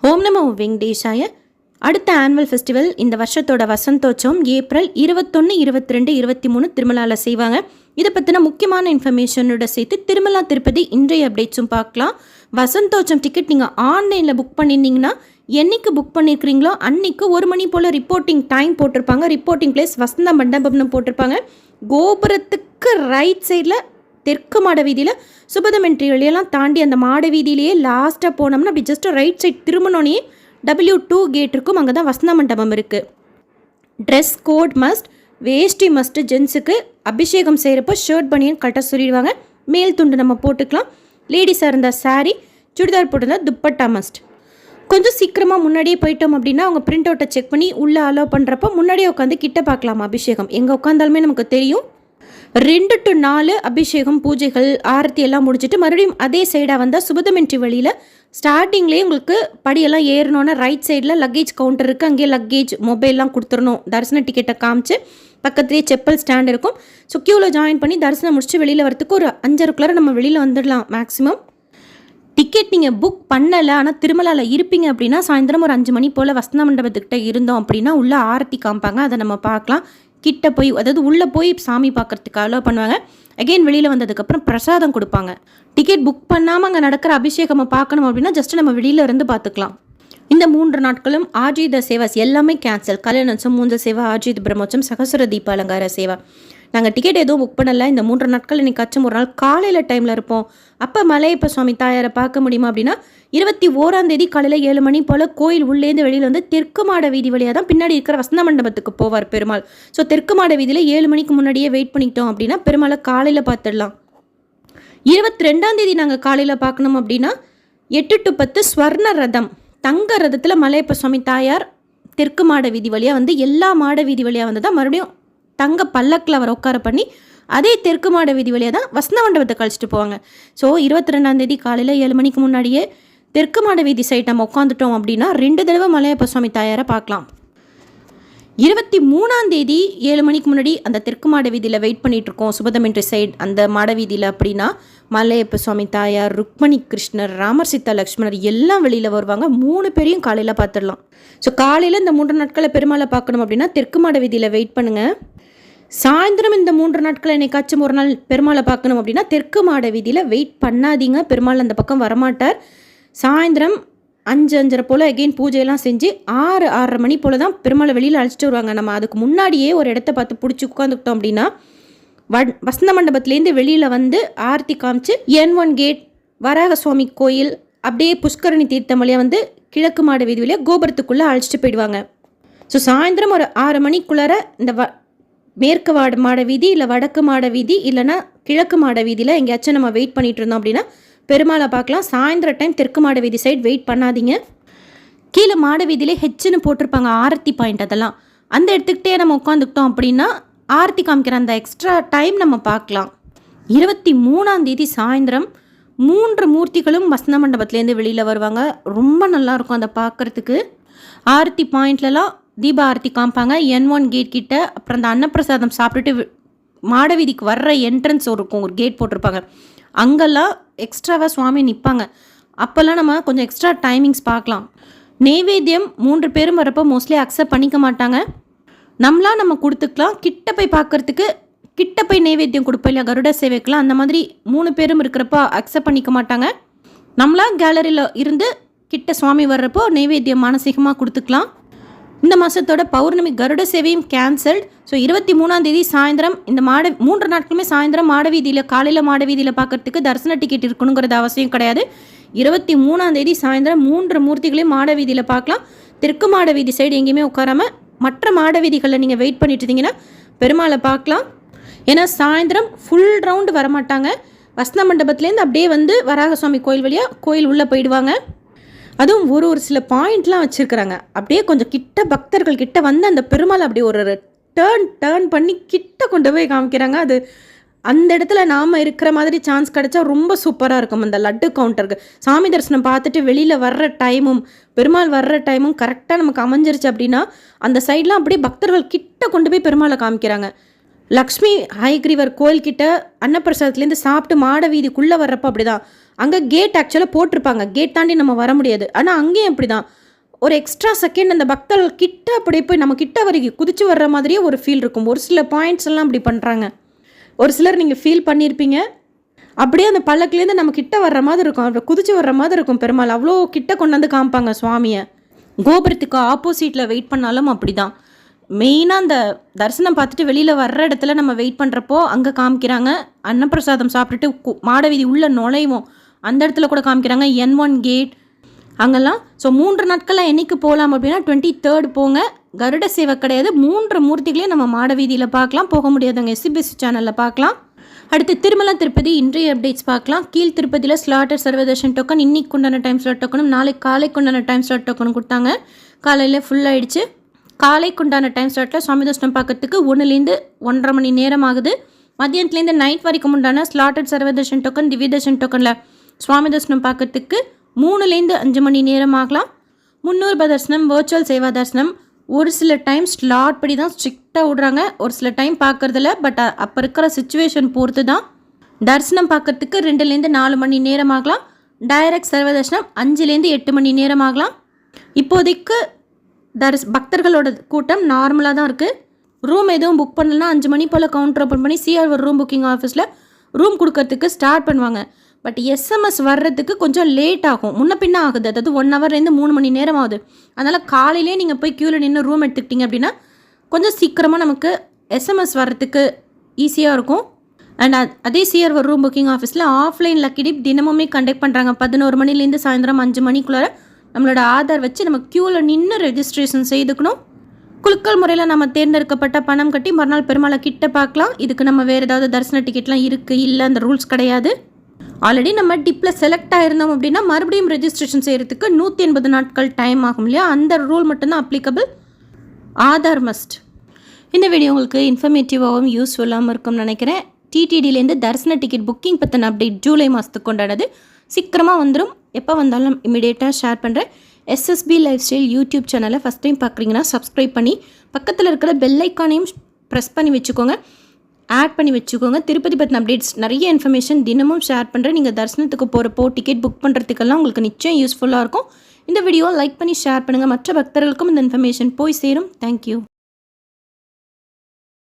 ஓம் நமோ வெங்கடேஷாய. அடுத்த annual festival இந்த வருஷத்தோட வசந்தோற்சவம் ஏப்ரல் 21, 22, 23 திருமலாவில் செய்வாங்க. இதை பற்றின முக்கியமான இன்ஃபர்மேஷனோட சேர்த்து திருமலா திருப்பதி இன்றைய அப்டேட்ஸும் பார்க்கலாம். வசந்தோற்சவம் டிக்கெட் நீங்கள் ஆன்லைனில் புக் பண்ணியிருந்தீங்கன்னா என்னைக்கு புக் பண்ணியிருக்கிறீங்களோ அன்றைக்கு 1 மணி போல் ரிப்போர்ட்டிங் டைம் போட்டிருப்பாங்க. ரிப்போர்ட்டிங் பிளேஸ் வசந்த மண்டபம்னு போட்டிருப்பாங்க. கோபுரத்துக்கு ரைட் சைடில் தெற்கு மாட வீதியில் சுபதம் என்ட்ரி வழியெல்லாம் தாண்டி அந்த மாட வீதியிலேயே லாஸ்ட்டாக போனோம்னா அப்படி ஜஸ்ட் ரைட் சைட் திரும்பினோன்னே W2 கேட் இருக்கும். அங்கே தான் வசந்த மண்டபம் இருக்குது. ட்ரெஸ் கோட் மஸ்ட், வேஷ்டி மஸ்ட்டு. ஜென்ஸுக்கு அபிஷேகம் செய்கிறப்போ ஷர்ட் பனியன் கட்ட சொல்லிடுவாங்க. மேல் துண்டு நம்ம போட்டுக்கலாம். லேடிஸாக இருந்தால் சாரீ, சுடிதார் போட்டிருந்தால் துப்பட்டா மஸ்ட். கொஞ்சம் சீக்கிரமாக முன்னாடியே போயிட்டோம் அப்படின்னா அவங்க பிரிண்ட் அவுட்டை செக் பண்ணி உள்ளே அலோவ் பண்ணுறப்போ முன்னாடியே உட்காந்து கிட்ட பார்க்கலாம். அபிஷேகம் எங்கே உட்காந்தாலுமே நமக்கு தெரியும். 2 to 4 அபிஷேகம் பூஜைகள் ஆரத்தி எல்லாம் முடிச்சுட்டு மறுபடியும் அதே சைடாக வந்தால் சுபதமென்ட்ரி வழியில் ஸ்டார்டிங்லேயே உங்களுக்கு படியெல்லாம் ஏறணுன்னா ரைட் சைடில் லக்கேஜ் கவுண்டர் இருக்குது. அங்கேயே லக்கேஜ் மொபைல்லாம் கொடுத்துடணும். தரிசன டிக்கெட்டை காமிச்சு பக்கத்துலேயே செப்பல் ஸ்டாண்ட் இருக்கும். ஸோ க்யூவில் ஜாயின் பண்ணி தரிசனம் முடிச்சுட்டு வெளியில் வரத்துக்கு ஒரு 5:30 நம்ம வெளியில் வந்துடலாம் மேக்ஸிமம். டிக்கெட் நீங்கள் புக் பண்ணலை ஆனால் திருமலாவில் இருப்பீங்க அப்படின்னா சாயந்தரம் ஒரு 5 மணி போல் வசந்த மண்டபத்துக்கிட்ட இருந்தோம் அப்படின்னா உள்ளே ஆரத்தி காமிப்பாங்க. அதை நம்ம பார்க்கலாம். கிட்ட போய் அதாவது உள்ளே போய் சாமி பார்க்குறதுக்கு அலோவ் பண்ணுவாங்க. அகெயின் வெளியில் வந்ததுக்கப்புறம் பிரசாதம் கொடுப்பாங்க. டிக்கெட் புக் பண்ணாமல் அங்கே நடக்கிற அபிஷேகம் பார்க்கணும் அப்படின்னா ஜஸ்ட் நம்ம வெளியில் இருந்து பார்த்துக்கலாம். இந்த 3 நாட்களும் ஆஜித சேவாஸ் எல்லாமே கேன்சல். கல்யாணோற்சவம், மூஞ்ச சேவா, ஆஜித் பிரம்மோற்சவம், சகசுர தீப அலங்கார சேவா. நாங்கள் டிக்கெட் எதுவும் புக் பண்ணலை. இந்த 3 நாட்கள் இன்னைக்காச்சும் ஒரு நாள் காலையில் டைமில் இருப்போம். அப்போ மலையப்ப சுவாமி தாயாரை பார்க்க முடியுமா அப்படின்னா 21ஆம் தேதி காலையில் 7 மணி போல் கோயில் உள்ளேருந்து வெளியில் வந்து தெற்கு மாட வீதி வழியாக தான் பின்னாடி இருக்கிற வசந்த மண்டபத்துக்கு போவார் பெருமாள். ஸோ தெற்கு மாட வீதியில் 7 மணிக்கு முன்னாடியே வெயிட் பண்ணிட்டோம் அப்படின்னா பெருமாளை காலையில் பார்த்துடலாம். 22ஆம் தேதி நாங்கள் காலையில் பார்க்கணும் அப்படின்னா 8 to 10 ஸ்வர்ண ரதம், தங்க ரதத்தில் மலையப்ப சுவாமி தாயார் தெற்கு மாட வீதி வழியாக வந்து எல்லா மாட வீதி வழியாக வந்து தான் மறுபடியும் தங்க பல்லக்கில் அவர் உட்கார பண்ணி அதே தெற்கு மாட வீதி வழியாக தான் வசந்த மண்டபத்தை கழிச்சிட்டு போவாங்க. ஸோ 22ஆம் தேதி காலையில் 7 மணிக்கு முன்னாடியே தெற்கு மாட வீதி சைட் நம்ம உட்காந்துட்டோம் அப்படின்னா 2 தடவை மலையப்ப சுவாமி தாயாரை பார்க்கலாம். 23ஆம் தேதி 7 மணிக்கு முன்னாடி அந்த தெற்கு மாட வீதியில் வெயிட் பண்ணிட்டு இருக்கோம் சுபதமென்ட்ரி சைட் அந்த மாட வீதியில் அப்படின்னா மலையப்ப சுவாமி தாயார், ருக்மணி கிருஷ்ணர், ராமர் சீதா லக்ஷ்மணர் எல்லாம் வெளியில் வருவாங்க. 3 பேரையும் காலையில் பார்த்துடலாம். ஸோ காலையில் இந்த 3 நாட்களை பெருமாளை பார்க்கணும் அப்படின்னா தெற்கு மாட வீதியில் வெயிட் பண்ணுங்கள். சாயந்தரம் இந்த 3 நாட்கள் என்னைக்காச்சும் ஒரு நாள் பெருமாளை பார்க்கணும் அப்படின்னா தெற்கு மாட வீதியில் வெயிட் பண்ணாதீங்க. பெருமாள் அந்த பக்கம் வரமாட்டார். சாயந்தரம் 5:30 போல் அகெயின் பூஜையெல்லாம் செஞ்சு 6-6:30 மணி போல் தான் பெருமாளை வெளியில் அழைச்சிட்டு வருவாங்க. நம்ம அதுக்கு முன்னாடியே ஒரு இடத்த பார்த்து பிடிச்சி உட்காந்துக்கிட்டோம் அப்படின்னா வசந்த மண்டபத்துலேருந்து வெளியில் வந்து ஆர்த்தி காமிச்சு N1 கேட், வராக சுவாமி கோயில், அப்படியே புஷ்கரணி தீர்த்தம் வழியாக வந்து கிழக்கு மாட வீதி வழியாக கோபுரத்துக்குள்ளே அழைச்சிட்டு போயிடுவாங்க. ஸோ சாயந்தரம் ஒரு 6 மணிக்குள்ளார இந்த மேற்கு மாட வீதி இல்லை வடக்கு மாட வீதி இல்லைனா கிழக்கு மாட வீதியில் எங்கேயாச்சும் நம்ம வெயிட் பண்ணிட்டு இருந்தோம் அப்படின்னா பெருமாளை பார்க்கலாம். சாயந்தர டைம் தெற்கு மாட வீதி சைட் வெயிட் பண்ணாதீங்க. கீழே மாட வீதியிலே ஹெச்னு போட்டிருப்பாங்க ஆரத்தி பாயிண்ட். அதெல்லாம் அந்த இடத்துக்கிட்டே நம்ம உட்காந்துக்கிட்டோம் அப்படின்னா ஆரத்தி காமிக்கிற அந்த எக்ஸ்ட்ரா டைம் நம்ம பார்க்கலாம். 23ஆம் தேதி சாயந்தரம் 3 மூர்த்திகளும் வசந்த மண்டபத்துலேருந்து வெளியில் வருவாங்க. ரொம்ப நல்லாயிருக்கும் அதை பார்க்குறதுக்கு. ஆரத்தி பாயிண்ட்லலாம் தீப ஆரத்தி காமிப்பாங்க. N1 கேட் கிட்ட. அப்புறம் அந்த அன்னப்பிரசாதம் சாப்பிட்டுட்டு மாட வீதிக்கு வர்ற என்ட்ரன்ஸ் இருக்கும், ஒரு கேட் போட்டிருப்பாங்க. அங்கெல்லாம் எக்ஸ்ட்ராவாக சுவாமி நிற்பாங்க. அப்போல்லாம் நம்ம கொஞ்சம் எக்ஸ்ட்ரா டைமிங்ஸ் பார்க்கலாம். நெய்வேத்தியம் 3 பேரும் வரப்போ மோஸ்ட்லி அக்செப்ட் பண்ணிக்க மாட்டாங்க. நம்ம கொடுத்துக்கலாம். கிட்ட போய் பார்க்குறதுக்கு கிட்ட போய் நெய்வேத்தியம் கொடுப்போம் இல்லையா, கருட சேவைக்கெலாம் அந்த மாதிரி 3 பேரும் இருக்கிறப்போ அக்செப்ட் பண்ணிக்க மாட்டாங்க. நம்மளா கேலரியில் இருந்து கிட்ட சுவாமி வர்றப்போ நெய்வேத்தியம் மானசீகமாக கொடுத்துக்கலாம். இந்த மாதத்தோட பௌர்ணமி கருட சேவையும் கேன்சல்ட். ஸோ 23ஆம் தேதி சாயந்தரம் இந்த 3 நாட்களுமே சாயந்தரம் மாட வீதியில் காலையில் மாட வீதியில் பார்க்குறதுக்கு தரிசன டிக்கெட் இருக்கணுங்கிறது அவசியம் கிடையாது. 23ஆம் தேதி சாயந்தரம் 3 மூர்த்திகளையும் மாட வீதியில் பார்க்கலாம். தெற்கு மாட வீதி சைடு எங்கேயுமே உட்காராமல் மற்ற மாட வீதிகளில் நீங்கள் வெயிட் பண்ணிட்டு இருந்தீங்கன்னா பெருமாளை பார்க்கலாம். ஏன்னா சாயந்தரம் ஃபுல் ரவுண்டு வரமாட்டாங்க. வசந்த மண்டபத்துலேருந்து அப்படியே வந்து வராக சுவாமி கோயில் வழியாக கோயில் உள்ளே போயிடுவாங்க. அதுவும் ஒரு சில பாயிண்ட்லாம் வச்சுருக்குறாங்க. அப்படியே கொஞ்சம் கிட்ட பக்தர்கள் கிட்ட வந்து அந்த பெருமாள் அப்படியே ஒரு டேர்ன் பண்ணி கிட்ட கொண்டு போய் காமிக்கிறாங்க. அது அந்த இடத்துல நாம் இருக்கிற மாதிரி சான்ஸ் கிடச்சா ரொம்ப சூப்பராக இருக்கும். அந்த லட்டு கவுண்டருக்கு சாமி தரிசனம் பார்த்துட்டு வெளியில் வர்ற டைமும் பெருமாள் வர்ற டைமும் கரெக்டாக நமக்கு அமைஞ்சிருச்சு அப்படின்னா அந்த சைட்லாம் அப்படியே பக்தர்கள் கிட்ட கொண்டு போய் பெருமாளை காமிக்கிறாங்க. லக்ஷ்மி ஹயக்ரீவர் கோயில்கிட்ட அன்னப்பிரசாதத்துலேருந்து சாப்பிட்டு மாட வீதிக்குள்ளே வர்றப்போ அப்படி தான் அங்கே கேட் ஆக்சுவலாக போட்டிருப்பாங்க, கேட் தாண்டி நம்ம வர முடியாது. ஆனால் அங்கேயும் அப்படி தான், ஒரு எக்ஸ்ட்ரா செகண்ட் அந்த பக்தர்கள் கிட்ட அப்படியே போய் நம்ம கிட்ட வரைக்கும் குதிச்சு வர்ற மாதிரியே ஒரு ஃபீல் இருக்கும். ஒரு சில பாயிண்ட்ஸ் எல்லாம் அப்படி பண்ணுறாங்க. ஒரு சிலர் நீங்கள் ஃபீல் பண்ணியிருப்பீங்க, அப்படியே அந்த பல்லக்குலேருந்து நம்ம கிட்ட வர்ற மாதிரி இருக்கும், அப்படி குதிச்சு வர்ற மாதிரி இருக்கும். பெருமாள் அவ்வளோ கிட்ட கொண்டு வந்து காமிப்பாங்க சுவாமியை. கோபுரத்துக்கு ஆப்போசிட்டில் வெயிட் பண்ணாலும் அப்படி தான். மெயினாக அந்த தரிசனம் பார்த்துட்டு வெளியில் வர்ற இடத்துல நம்ம வெயிட் பண்ணுறப்போ அங்கே காமிக்கிறாங்க. அன்னப்பிரசாதம் சாப்பிட்டுட்டு மாடவீதி உள்ளே நுழைவோம், அந்த இடத்துல கூட காமிக்கிறாங்க N1 கேட் அங்கெல்லாம். ஸோ 3 நாட்கள்லாம் என்றைக்கு போகலாம் அப்படின்னா 23rd போங்க. கருட சேவை கிடையாது, 3 மூர்த்திகளையும் நம்ம மாடவீதியில் பார்க்கலாம். போக முடியாதவங்க SBC சேனலில் பார்க்கலாம். அடுத்து திருமலா திருப்பதி இன்றைய அப்டேட்ஸ் பார்க்கலாம். கீழ் திருப்பதியில் ஸ்லாட்டர் சர்வதர்ஷன் டோக்கன் இன்னைக்கு உண்டான டைம் ஸ்லாட் டோக்கனும் நாளைக்கு காலைக்கு உண்டான டைம் ஸ்லாட் டோக்கனும் கொடுத்தாங்க. காலையில் ஃபுல்லாகிடுச்சு. காலைக்கு உண்டான டைம் ஸ்லாட்டில் சுவாமி தரிசனம் பார்க்கறதுக்கு 1லேருந்து 1.5 மணி நேரம் ஆகுது. மதியானத்துலேருந்து நைட் வரைக்கும் உண்டான ஸ்லாட்டட் சர்வதர்ஷன் டோக்கன் திவ்யதர்ஷன் டோக்கனில் சுவாமி தரிசனம் பார்க்கறதுக்கு 3லேருந்து 5 மணி நேரம் ஆகலாம். 300 ரூபாய் தரிசனம் வர்ச்சுவல் சேவா தரிசனம் ஒரு சில டைம் ஸ்லாட் படி தான் ஸ்ட்ரிக்டாக விடுறாங்க, ஒரு சில டைம் பார்க்குறதில்ல. பட் அப்போ இருக்கிற சுச்சுவேஷன் பொறுத்து தான். தரிசனம் பார்க்கறதுக்கு 2லேருந்து 4 மணி நேரம் ஆகலாம். டைரக்ட் சர்வதர்ஷனம் 5லேருந்து 8 மணி நேரம் ஆகலாம். இப்போதைக்கு பக்தர்களோட கூட்டம் நார்மலாக தான் இருக்குது. ரூம் எதுவும் புக் பண்ணலன்னா 5 மணி போல் கவுண்டர் ஓப்பன் பண்ணி சிஆர் ரூம் புக்கிங் ஆஃபீஸில் ரூம் கொடுக்கறதுக்கு ஸ்டார்ட் பண்ணுவாங்க. பட் எஸ்எம்எஸ் வர்றதுக்கு கொஞ்சம் லேட் ஆகும், முன்ன பின்ன ஆகுது. அதாவது 1 ஹவர்லேருந்து 3 மணி நேரம் ஆகுது. அதனால் காலையிலே நீங்கள் போய் க்யூவில் நின்று ரூம் எடுத்துக்கிட்டீங்க அப்படின்னா கொஞ்சம் சீக்கிரமாக நமக்கு எஸ்எம்எஸ் வர்றதுக்கு ஈஸியாக இருக்கும். அண்ட் அதே சிஆர் ரூம் புக்கிங் ஆஃபீஸில் ஆஃப்லைன் லக்கி டிப் தினமுமே கண்டக்ட் பண்ணுறாங்க. 11 மணிலேருந்து சாயந்தரம் 5 மணிக்குள்ளார நம்மளோட ஆதார் வச்சு நம்ம க்யூவில் நின்று ரெஜிஸ்ட்ரேஷன் செய்துக்கணும். குலுக்கல் முறையில் நம்ம தேர்ந்தெடுக்கப்பட்ட பணம் கட்டி மறுநாள் பெருமாளை கிட்ட பார்க்கலாம். இதுக்கு நம்ம வேறு ஏதாவது தரிசன டிக்கெட்லாம் இருக்குது இல்லை, அந்த ரூல்ஸ் கிடையாது. ஆல்ரெடி நம்ம டிப்பில் செலக்ட் ஆகிருந்தோம் அப்படின்னா மறுபடியும் ரெஜிஸ்ட்ரேஷன் செய்கிறதுக்கு 180 நாட்கள் டைம் ஆகும் இல்லையா, அந்த ரூல் மட்டும்தான் அப்ளிகபிள். ஆதார் மஸ்ட். இந்த வீடியோ உங்களுக்கு இன்ஃபர்மேட்டிவாகவும் யூஸ்ஃபுல்லாகவும் இருக்கும்னு நினைக்கிறேன். டிடிடிலேருந்து தரிசன டிக்கெட் புக்கிங் பற்றின அப்டேட் ஜூலை மாதத்துக்கு கொண்டாடுது, சீக்கிரமாக வந்துடும். எப்போ வந்தாலும் இமீடியட்டாக ஷேர் பண்ணுறேன். SSB லைஃப் ஸ்டைல் யூடியூப் சேனலை ஃபஸ்ட் டைம் பார்க்குறீங்கன்னா சப்ஸ்கிரைப் பண்ணி பக்கத்தில் இருக்கிற பெல் ஐக்கானையும் ப்ரெஸ் பண்ணி வச்சுக்கோங்க, ஆட் பண்ணி வச்சுக்கோங்க. திருப்பதி பற்றின அப்டேட்ஸ் நிறைய இன்ஃபர்மேஷன் தினமும் ஷேர் பண்ணுறேன். நீங்கள் தரிசனத்துக்கு போகிறப்போ டிக்கெட் புக் பண்ணுறதுக்கெல்லாம் உங்களுக்கு நிச்சயம் யூஸ்ஃபுல்லாக இருக்கும். இந்த வீடியோ லைக் பண்ணி ஷேர் பண்ணுங்கள், மற்ற பக்தர்களுக்கும் இந்த இன்ஃபர்மேஷன் போய் சேரும். தேங்க்யூ.